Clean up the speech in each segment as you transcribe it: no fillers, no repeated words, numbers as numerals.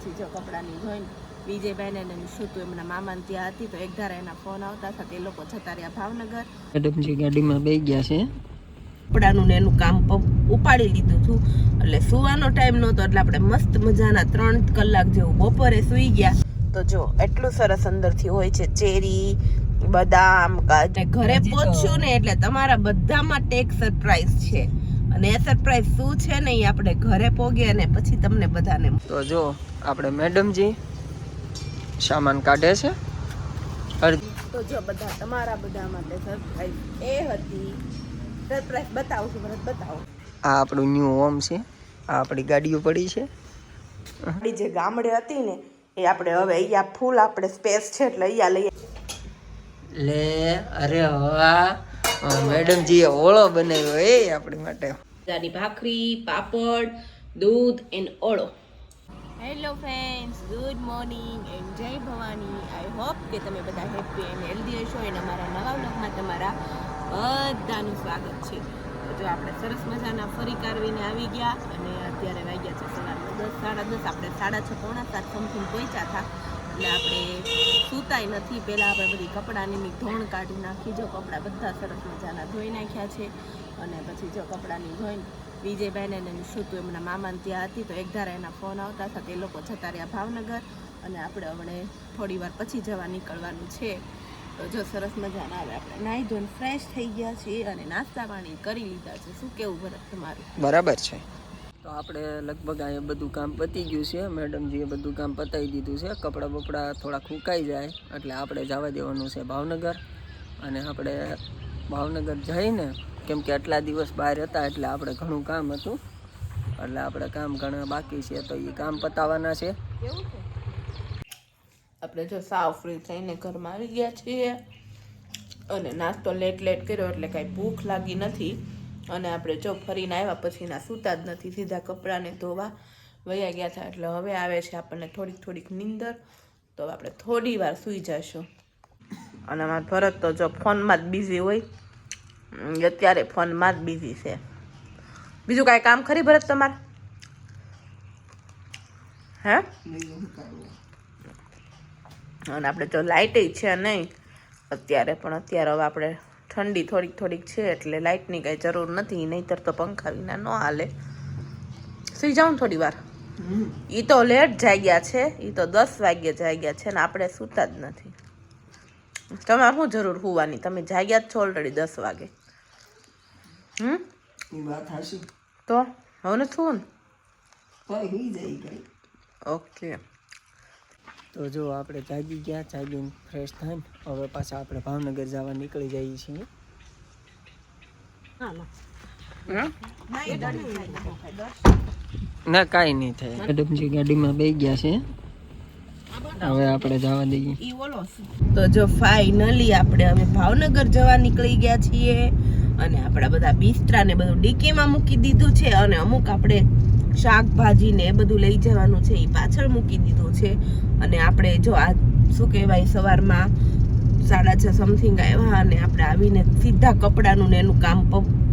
પછી જો કપડાની જોઈને વિજયભાઈને ને શું તું એમના મામાને ત્યાં હતી તો એક ધારા એના ફોન આવતા હતા તે લોકો જતા રહ્યા ભાવનગર. મેડમજી ગાડીમાં બેસી ગયા છે, કપડાનું ને એનું કામ ઉપાડી લીધું હતું એટલે સુવાનો ટાઈમ નહોતો એટલે આપણે મસ્ત મજાના 3 કલાક જેવું બપોરે સૂઈ ગયા. તો જો એટલું સરસ અંદરથી હોય છે ચેરી બદામ કાજુ. ઘરે પહોંચ્યું ને એટલે તમારા બધા માટે એક સરપ્રાઈઝ છે અને એ સરપ્રાઈઝ શું છે ને એ આપણે ઘરે પહોંચીએ અને પછી તમને બધાને. તો જો આપણે મેડમજી સામાન કાઢે છે. તો જો બધા તમારા બધા માટે સરપ્રાઈઝ એ હતી. સરપ્રાઈઝ બતાવું છું, ભરત બતાવો. આ આપણું ન્યૂ હોમ છે, આ આપણી ગાડીઓ પડી છે. આપણી જે ગામડે હતી ને એ આપણે હવે અહીંયા ફૂલ આપણે સ્પેસ છે એટલે અહીંયા લઈએ લે. અરે વાહ, મેડમજીએ ઓળો બનાવ્યો એ આપણી માટે. જાની ભાખરી, પાપડ, દૂધ એન્ડ ઓળો. Hello friends, good morning and જય ભવાની. આઈ હોપ કે તમે બધા હેપી એન્ડ હેલ્ધી હશો અને અમારા નવા વ્લોગમાં તમારા બધાનું સ્વાગત છે. જો આપણે સરસ મજાના ફરી કારવીને આવી ગયા અને અત્યારે વાગ્યા છે સવારના 10, 10:30. આપણે 6:30 પોણા 7 સમથિંગ પહોંચ્યા હતા એટલે આપણે સૂતાય નથી. પહેલાં આપણે બધી કપડાની ધોણ કાઢી નાખી. જો કપડાં બધા સરસ મજાના ધોઈ નાખ્યા છે અને પછી જો કપડાની ધોઈને વિજયભાઈને ને શું તું એમના મામાને ત્યાં હતી તો એક ધારા એના ફોન આવતા હતા તે લોકો જતા રહ્યા ભાવનગર અને આપણે હમણે થોડી વાર પછી જવા નીકળવાનું છે. તો જો સરસ મજાના આવે આપણે નાહી ધોઈને ફ્રેશ થઈ ગયા છીએ અને નાસ્તા પાણી કરી લીધા છે. શું કેવું ભરત તમારું? બરાબર છે. તો આપણે લગભગ અહીંયા બધું કામ પતી ગયું છે. મેડમજીએ બધું કામ પતાવી દીધું છે. કપડાં બપડા થોડા સુકાઈ જાય એટલે આપણે જવા દેવાનું છે ભાવનગર. અને આપણે ભાવનગર જઈને કેમ કે આટલા દિવસ બહાર હતા એટલે આપણે ઘણું કામ હતું એટલે આપણે કામ ઘણા બાકી છે તો એ કામ પતાવવાના છે. કેવું છે? આપણે જો સાવ ફ્રી થઈને ઘરમાં આવી ગયા છીએ અને નાસ્તો લેટ કર્યો એટલે કાંઈ ભૂખ લાગી નથી અને આપણે જો ફરીને આવ્યા પછીના સૂતા જ નથી, સીધા કપડાને ધોવા વયા ગયા હતા એટલે હવે આવે છે આપણને થોડીક નીંદર. તો આપણે થોડી વાર સૂઈ જઈશું. અને અમારા ભરત તો જો ફોનમાં જ બિઝી હોય, અત્યારે ફોનમાં જ બિઝી છે. બીજું કાંઈ કામ ખરી ભરત તમારે? હે? અને આપણે જો લાઇટ છે નહીં અત્યારે, પણ અત્યારે હવે આપણે ઠંડી થોડીક છે એટલે લાઇટની કાંઈ જરૂર નથી, નહીંતર તો પંખા વિના ન હાલે. સુઈ જાઉં થોડી વાર. એ તો લેટ જાગ્યા છે, એ તો 10 વાગ્યે જાગ્યા છે ને આપણે સૂતા જ નથી. તમારે શું જરૂર હોવાની? તમે જાગ્યા જ છો ઓલરેડી 10 વાગે. તો હવે ને શું ઓકે. તો જો આપણે જાગી ગયા, જાગીને ફ્રેશ થઈને હવે પાછા આપણે ભાવનગર જવા નીકળી જઈએ છીએ. ના કાંઈ નહીં થાય. મેડમજી ગાડીમાં બેસી ગયા છે, હવે આપણે જવા દઈએ. તો જો ફાઇનલી આપણે હવે ભાવનગર જવા નીકળી ગયા છીએ અને આપણા બધા બિસ્તરા ને બધું ડીકીમાં મૂકી દીધું છે અને અમુક આપણે શાકભાજી ને એ બધું લઈ જવાનું છે એ પાછળ મૂકી દીધું છે. અને આપણે જો આ શું કહેવાય સવારમાં 6:30 સમથિંગ આવ્યા અને આપણે આવીને સીધા કપડાનું ને એનું કામ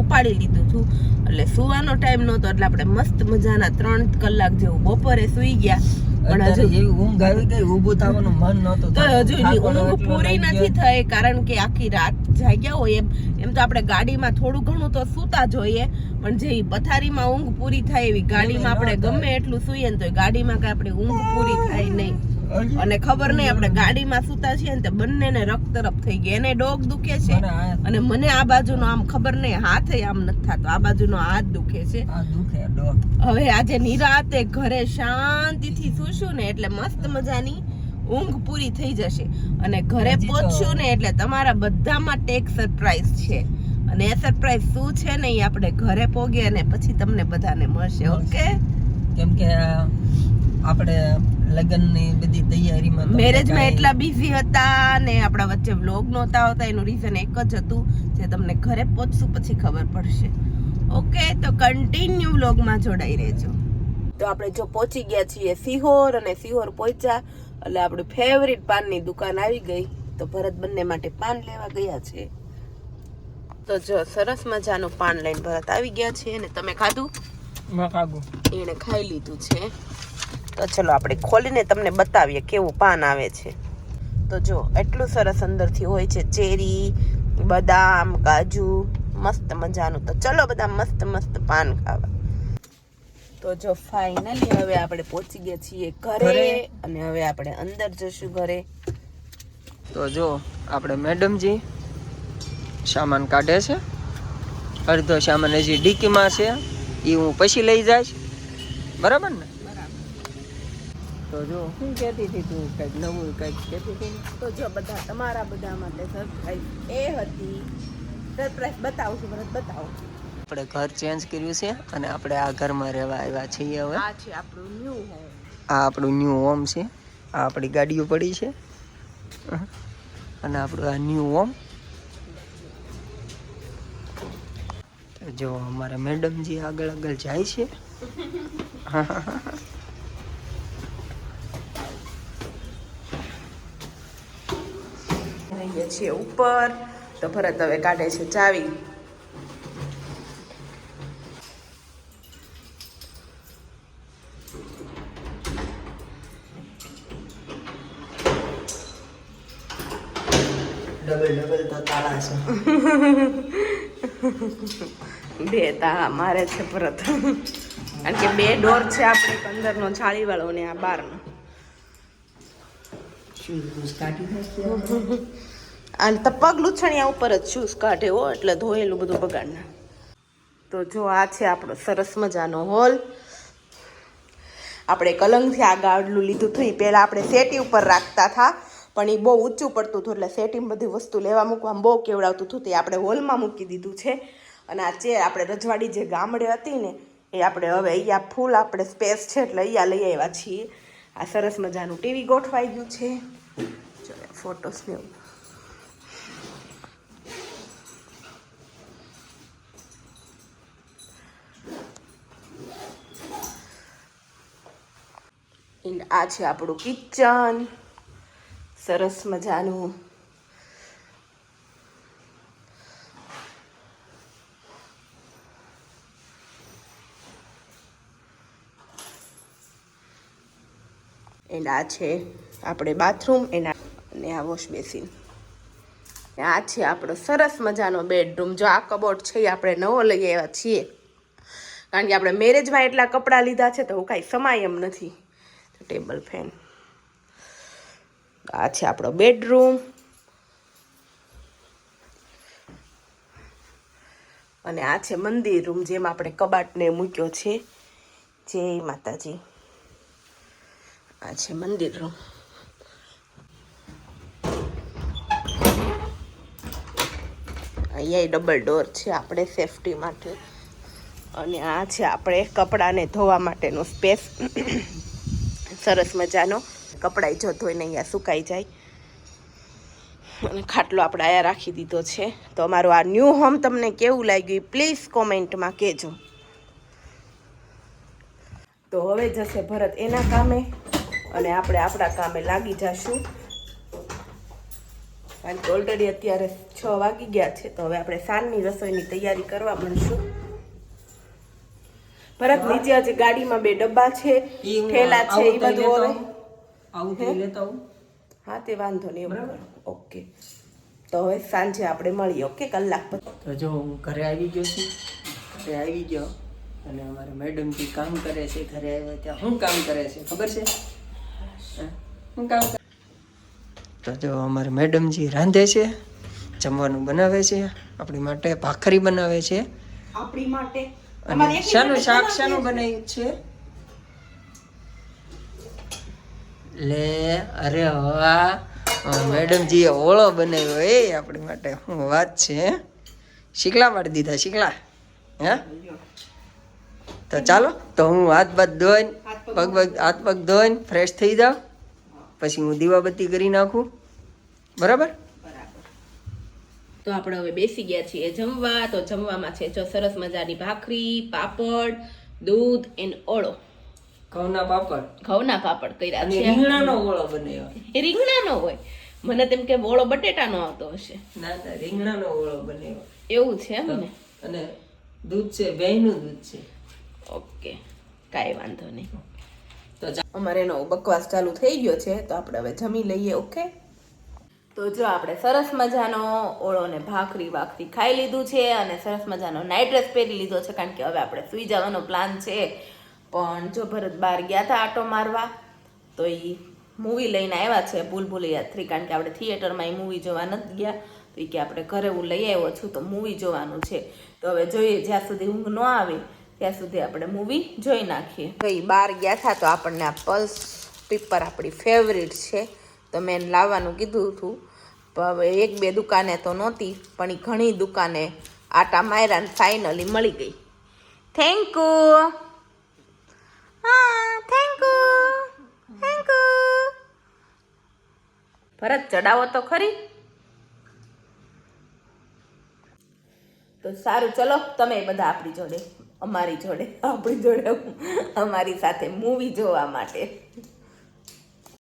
ઉપાડી લીધું હતું એટલે સુવાનો ટાઈમ નહોતો એટલે આપણે મસ્ત મજાના 3 કલાક જેવું બપોરે સૂઈ ગયા. પણ હજુ ઊંઘ આવી ગઈ, ઊભું થવાનું મન નહોતું તો હજુ ઊંઘ પૂરી નથી થઈ કારણ કે આખી રાત જાગ્યા હોય. એમ તો આપણે ગાડીમાં થોડું ઘણું તો સૂતા જોઈએ પણ જે પથારીમાં ઊંઘ પૂરી થાય એવી ગાડીમાં આપણે ગમે એટલું સૂઈએ ને તો ગાડીમાં કાંઈ આપણે ઊંઘ પૂરી થાય નહીં. અને ખબર નહીં આપણે ગાડીમાં સૂતા છીએ ને તે બંનેને રક્ત તરફ થઈ ગઈ. એને ડોક દુખે છે અને મને આ બાજુનો આમ ખબર નહીં હાથે આમ નથી થતો, આ બાજુનો હાથ દુખે છે. હવે આજે નિરાતે ઘરે શાંતિથી સૂશું ને એટલે મસ્ત મજાની ઊંઘ પૂરી થઈ જશે અને ઘરે પહોંચશું ને એટલે તમારા બધા માટે એક સરપ્રાઈઝ છે અને એ સરપ્રાઈઝ શું છે ને એ આપણે ઘરે પહોંચીએ અને પછી તમને બધાને મળશે. ઓકે? કેમ કે આપણે લગ્નની બધી તૈયારીમાં મેરેજમાં એટલા બિઝી હતા ને આપણા વચ્ચે વ્લોગ નહોતા હોતા. એનું રીઝન એક જ હતું જે તમને ઘરે પહોંચશું પછી ખબર પડશે. ઓકે, તો કન્ટિન્યુ વ્લોગમાં જોડાઈ રહેજો. તો આપણે જો પહોંચી ગયા છીએ સિહોર અને સિહોર પહોંચ્યા એટલે આપણી ફેવરિટ પાનની દુકાન આવી ગઈ. તો ભરત બંને માટે પાન લેવા ગયા છે. તો જો સરસ મજાનું પાન લઈને ભરત આવી ગયા છે અને તમે ખાધું? મેં ખાધું. એણે ખાઈ લીધું છે તો ચલો આપણે ખોલીને તમને બતાવીએ કેવું પાન આવે છે. તો જો એટલું સરસ અંદરથી હોય છે, ચેરી, બદામ, કાજુ, મસ્ત મજાનું. તો ચલો બધા મસ્ત મસ્ત પાન ખાવા. તો જો ફાઇનલી હવે આપણે પહોંચી ગયા છીએ ઘરે અને હવે આપણે અંદર જશું ઘરે. તો જો આપણે મેડમજી સામાન કાઢે છે, અડધો સામાન હજી ડીકીમાં છે, એ હું પછી લઈ જઈશ, બરાબર ને? તો જો શું કહેતી હતી તું, કંઈક નવું કંઈક કહેતી હતી? તો જો બધા તમારા બધા માટે સરપ્રાઈઝ એ હતી. સરપ્રાઈઝ બતાવું છું, મને બતાવો. આપણે ઘર ચેન્જ કર્યું છે અને આપણે આ ઘરમાં રહેવા આવ્યા છીએ હવે. આ છે આપણું ન્યૂ હોમ. આ આપણું ન્યૂ હોમ છે. આ આપણી ગાડીઓ પડી છે અને આપણું આ ન્યૂ હોમ. જો અમારા મેડમજી આગળ આગળ જાય છે. રહીએ છીએ ઉપર. તો ભરત હવે કાઢે છે ચાવી. ડબલ તો તાળા છે. બે તાળા મારે છે ભરત, કારણ કે બે ડોર છે, આપણે અંદરનો છાળીવાળો ને આ બહારનો. અને તો પગ લૂછણિયા ઉપર જ શૂઝ કાઢે હો, એટલે ધોયેલું બધું બગાડના. તો જો આ છે આપણો સરસ મજાનો હોલ. આપણે કલંગથી આ ગાડલું લીધું હતું. પહેલાં આપણે સેટી ઉપર રાખતા હતા, પણ એ બહુ ઊંચું પડતું હતું, એટલે સેટીમાં બધી વસ્તુ લેવા મૂકવામાં બહુ કેવડાવતું હતું. તે આપણે હોલમાં મૂકી દીધું છે. અને આ ચેર આપણે રજવાડી જે ગામડે હતી ને, એ આપણે હવે અહીંયા ફૂલ આપણે સ્પેસ છે એટલે અહીંયા લઈ આવ્યા છીએ. આ સરસ મજાનું ટીવી ગોઠવાઈ ગયું છે. ચલો ફોટોસ ને એવું. આ છે આપણું કિચન, સરસ મજાનું. એન્ડ આ છે આપણે બાથરૂમ એના અને આ વોશ બેસિન. આ છે આપણો સરસ મજાનો બેડરૂમ. જો આ કબોર્ડ છે એ આપણે નવો લઈ આવ્યા છીએ, કારણ કે આપણે મેરેજમાં એટલા કપડાં લીધા છે તો કાંઈ સમાય એમ નથી. Table fan. આ છે આપણો બેડરૂમ. અને આ છે મંદિર રૂમ, જેમાં આપણે કબાટને મૂક્યો છે. જય માતાજી. આ છે મંદિર રૂમ. અહીંયા ડબલ ડોર છે આપણે સેફટી માટે. અને આ છે આપણે કપડાને ધોવા માટેનો સ્પેસ. સરસ મજાનો. કપડાં જો ધોઈને અહીંયા સુકાઈ જાય. અને ખાટલો આપણે અહીંયા રાખી દીધો છે. તો અમારું આ ન્યૂ હોમ તમને કેવું લાગ્યું પ્લીઝ કોમેન્ટમાં કહેજો. તો હવે જશે ભરત એના કામે અને આપણે આપણા કામે લાગી જશું, કારણ કે ઓલરેડી અત્યારે 6 વાગી ગયા છે. તો હવે આપણે સાંજની રસોઈની તૈયારી કરવા મળશું. ભરત નીચે હજી ગાડીમાં 2 ડબ્બા છે, થેલા છે, એ બધું હવે હા તે વાંધો નહીં. બરાબર, ઓકે. તો હવે સાંજે આપણે મળીએ. ઓકે, કલાક પછી. તો જો હું ઘરે આવી ગયો છું. ઘરે આવી ગયો અને અમારા મેડમજી કામ કરે છે. ઘરે આવ્યા ત્યાં શું કામ કરે છે ખબર છે? શું કામ કરે? તો જો અમારે મેડમજી રાંધે છે, જમવાનું બનાવે છે, આપણી માટે ભાખરી બનાવે છે. આપણી માટે અને શાનું શાક શાનું બનાવ્યું છે? લે અરે વાહ, મેડમજીએ ઓળો બનાવ્યો એ આપણી માટે. શું વાત છે! શીકલા પાડી દીધા, શીકલા. હે તો ચાલો, તો હું હાથ ધોઈને હાથ પગ ધોઈને ફ્રેશ થઈ જાઉં, પછી હું દીવાબત્તી કરી નાખું. બરાબર? તો આપણે હવે બેસી ગયા છીએ જમવા. તો જમવામાં છે જો સરસ મજાની ભાખરી, પાપડ, દૂધ એન્ડ ઓળો. ઘઉંના પાપડ કર્યા છે. રીંગણાનો ઓળો બનાવ્યો. એ રીંગણાનો હોય, મને તેમ કે ઓળો બટેટાનો આવતો હશે. ના ના, રીંગણાનો ઓળો બનાવ્યો. એવું છે એમ ને? અને દૂધ છે, ગાયનું દૂધ છે. ઓકે, કાંઈ વાંધો નહીં. તો અમારે એનો બકવાસ ચાલુ થઈ ગયો છે, તો આપણે હવે જમી લઈએ. ઓકે, તો જો આપણે સરસ મજાનો ઓળો ને ભાખરી ખાઈ લીધું છે અને સરસ મજાનો નાઇટ ડ્રેસ પહેરી લીધો છે, કારણ કે હવે આપણે સૂઈ જવાનો પ્લાન છે. પણ જો ભરત બહાર ગયા હતા આટો મારવા, તો એ મૂવી લઈને આવ્યા છે ભૂલભુલૈયા 3, કારણ કે આપણે થિયેટરમાં એ મૂવી જોવા નથી ગયા, તો એ કે આપણે ઘરે હું લઈ આવ્યો છું તો મૂવી જોવાનું છે. તો હવે જોઈએ, જ્યાં સુધી ઊંઘ ન આવે ત્યાં સુધી આપણે મૂવી જોઈ નાખીએ. તો એ બહાર ગયા હતા તો આપણને આ પલ્સ પેપર આપણી ફેવરિટ છે, તો મેં એને લાવવાનું કીધું હતું. હવે 1-2 દુકાને તો નહોતી, પણ એ ઘણી દુકાને આટા માર્યા ને ફાઇનલી મળી ગઈ. Thank you. હા, થેન્ક યુ. ભરત ચડાવો તો ખરી. તો સારું, ચલો તમે બધા આપણી જોડે અમારી સાથે મૂવી જોવા માટે.